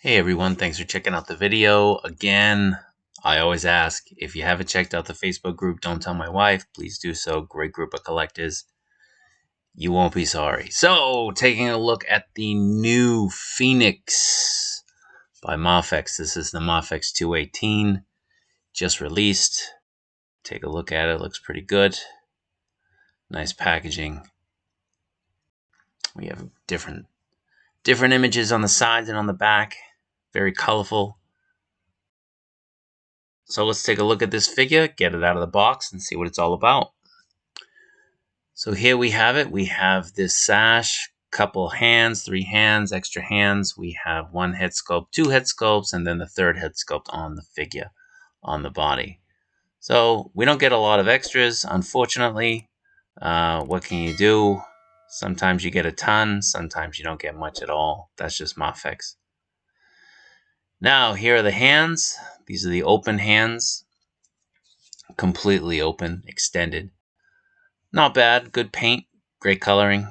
Hey everyone, thanks for checking out the video. Again, I always ask, if you haven't checked out the Facebook group, Don't Tell My Wife, please do so. Great group of collectors. You won't be sorry. So, taking a look at the new Phoenix by MAFEX. This is the MAFEX 218, just released. Take a look at it, looks pretty good. Nice packaging. We have different images on the sides and on the back. Very colorful. So let's take a look at this figure, get it out of the box, and see what it's all about. So here we have it. We have this sash, couple hands, 3 hands, extra hands. We have 1 head sculpt, 2 head sculpts, and then the 3rd head sculpt on the figure, on the body. So we don't get a lot of extras, unfortunately. What can you do? Sometimes you get a ton, sometimes you don't get much at all. That's just MAFEX. Now, here are the hands. These are the open hands. Completely open, extended. Not bad, good paint, great coloring.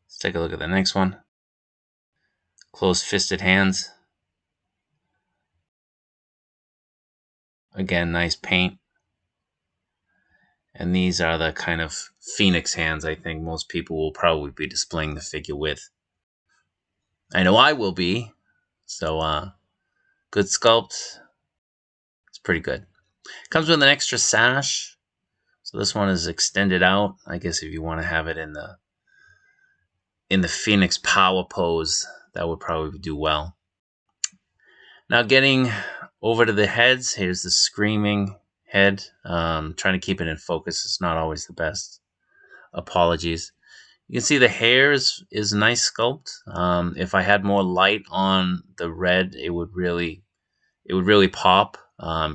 Let's take a look at the next one. Closed-fisted hands. Again, nice paint. And these are the kind of Phoenix hands I think most people will probably be displaying the figure with. I know I will be. So, good sculpt. It's pretty good. Comes with an extra sash. So this one is extended out. I guess if you want to have it in the Phoenix power pose, that would probably do well. Now getting over to the heads, here's the screaming head. Trying to keep it in focus. It's not always the best. Apologies. You can see the hair is a nice sculpt. If I had more light on the red, it would really pop.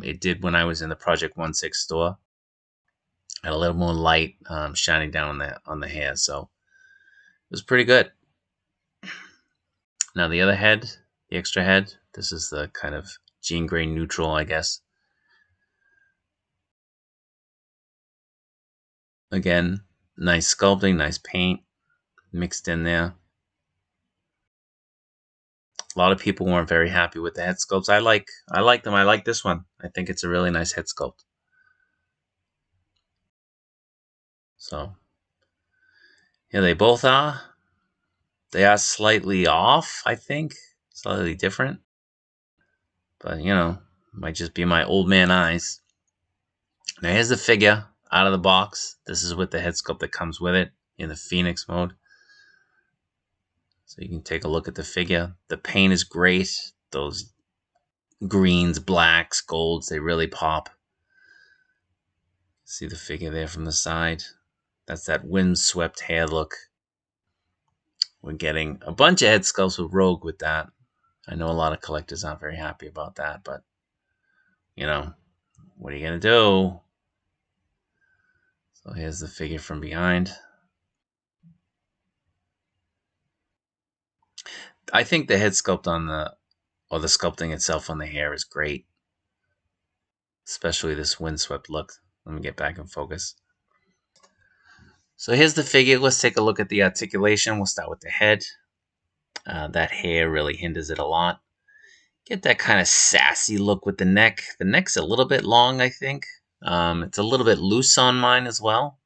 It did when I was in the Project 16 store. Had a little more light shining down on the hair, so it was pretty good. Now the other head, the extra head, this is the kind of jean gray neutral, I guess. Again, nice sculpting, nice paint mixed in there. A lot of people weren't very happy with the head sculpts. I like them. I like this one. I think it's a really nice head sculpt. So here they both are. They are slightly off, I think. Slightly different. But, you know, might just be my old man eyes. Now here's the figure out of the box. This is with the head sculpt that comes with it in the Phoenix mode. So you can take a look at the figure. The paint is great. Those greens, blacks, golds, they really pop. See the figure there from the side? That's that windswept hair look. We're getting a bunch of head sculpts with Rogue with that. I know a lot of collectors aren't very happy about that, but, you know, what are you going to do? So here's the figure from behind. I think the head sculpt or the sculpting itself on the hair is great. Especially this windswept look. Let me get back in focus. So here's the figure. Let's take a look at the articulation. We'll start with the head. That hair really hinders it a lot. Get that kind of sassy look with the neck. The neck's a little bit long, I think. It's a little bit loose on mine as well.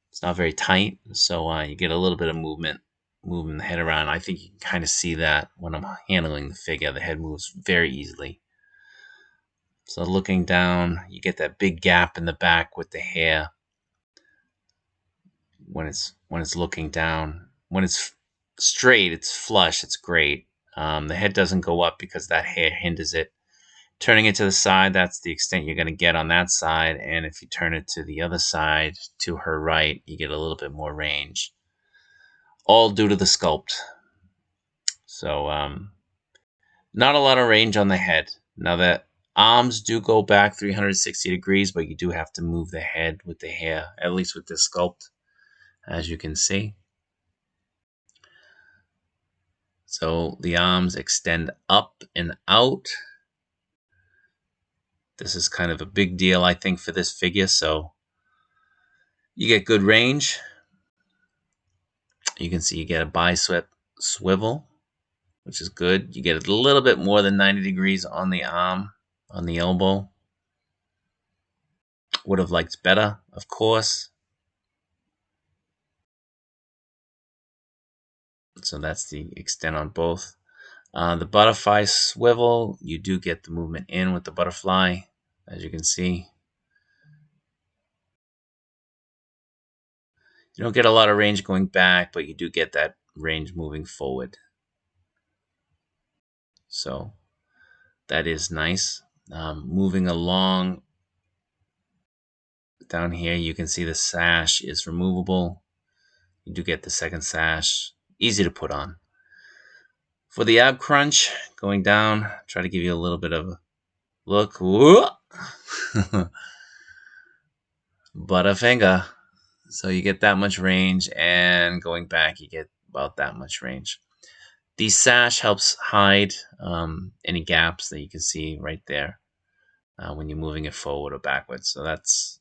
It's not very tight, so you get a little bit of movement, moving the head around. I think you can kind of see that when I'm handling the figure. The head moves very easily. So looking down, you get that big gap in the back with the hair. When it's looking down, when it's straight, it's flush, it's great. The head doesn't go up because that hair hinders it. Turning it to the side, that's the extent you're going to get on that side. And if you turn it to the other side, to her right, you get a little bit more range. All due to the sculpt. So, not a lot of range on the head. Now the arms do go back 360 degrees, but you do have to move the head with the hair, at least with this sculpt, as you can see. So the arms extend up and out. This is kind of a big deal, I think, for this figure. So you get good range. You can see you get a bicep swivel. which is good. You get a little bit more than 90 degrees on the arm, on the elbow. Would have liked better, of course. So that's the extent on both. The butterfly swivel, you do get the movement in with the butterfly, as you can see. You don't get a lot of range going back, but you do get that range moving forward. So that is nice. Moving along down here, you can see the sash is removable. You do get the second sash, easy to put on. For the ab crunch, going down, try to give you a little bit of a look. Butterfinger. So you get that much range, and going back, you get about that much range. The sash helps hide any gaps that you can see right there when you're moving it forward or backwards. So that's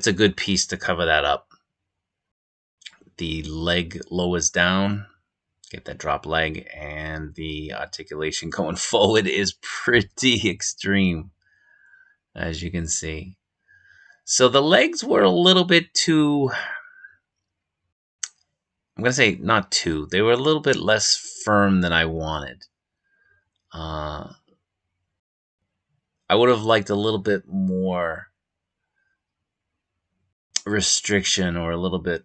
a good piece to cover that up. The leg lowers down, get that drop leg, and the articulation going forward is pretty extreme, as you can see. So the legs were a little bit too, I'm going to say not too, they were a little bit less firm than I wanted. I would have liked a little bit more restriction or a little bit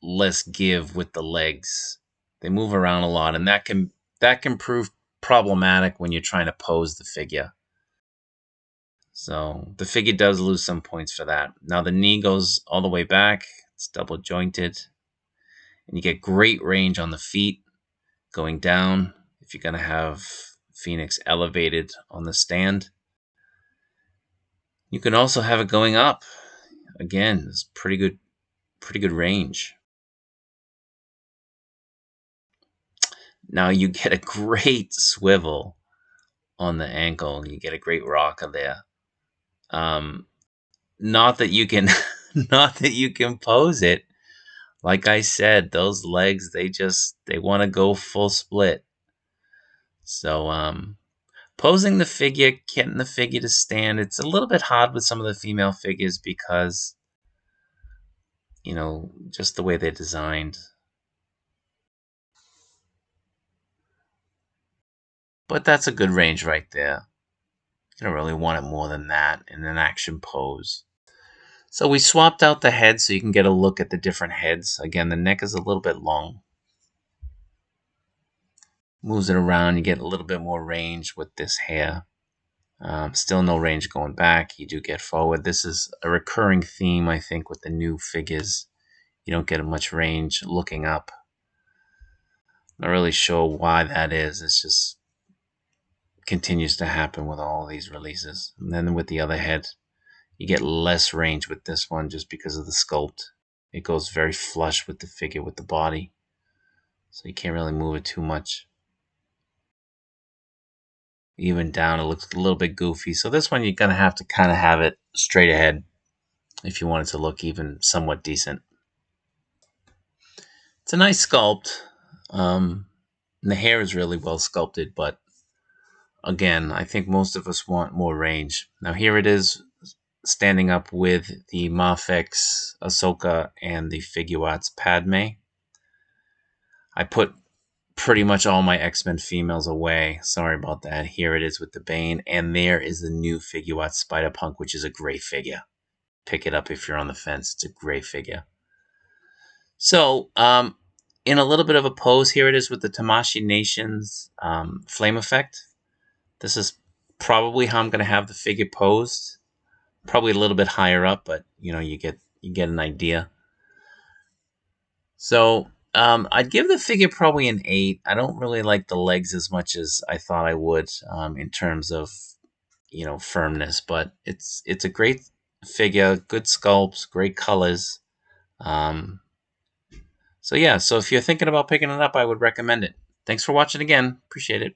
less give with the legs. They move around a lot, and that can prove problematic when you're trying to pose the figure. So the figure does lose some points for that. Now the knee goes all the way back. It's double jointed. And you get great range on the feet going down if you're going to have Phoenix elevated on the stand. You can also have it going up. Again, it's pretty good range. Now you get a great swivel on the ankle. You get a great rocker there. Not that you can pose it. Like I said, those legs, they want to go full split. So posing the figure, getting the figure to stand, it's a little bit hard with some of the female figures because, just the way they're designed. But that's a good range right there. You don't really want it more than that in an action pose. So we swapped out the head so you can get a look at the different heads. Again, the neck is a little bit long. Moves it around, you get a little bit more range with this hair. Still no range going back. You do get forward. This is a recurring theme, I think, with the new figures. You don't get much range looking up. Not really sure why that is. It's just continues to happen with all these releases. And then with the other head, you get less range with this one just because of the sculpt. It goes very flush with the figure, with the body. So you can't really move it too much. Even down, it looks a little bit goofy. So this one, you're going to have to kind of have it straight ahead if you want it to look even somewhat decent. It's a nice sculpt. And the hair is really well sculpted, but again, I think most of us want more range. Now here it is standing up with the MAFEX Ahsoka and the Figuarts Padme. I put pretty much all my X-Men females away. Sorry about that. Here it is with the Bane, and there is the new Figuarts Spider-Punk, which is a great figure. Pick it up if you're on the fence. It's a great figure. So, in a little bit of a pose, here it is with the Tamashii Nations flame effect. This is probably how I'm going to have the figure posed. Probably a little bit higher up, but you get an idea. So I'd give the figure probably an 8. I don't really like the legs as much as I thought I would in terms of firmness, but it's a great figure, good sculpts, great colors. So yeah, so if you're thinking about picking it up, I would recommend it. Thanks for watching again. Appreciate it.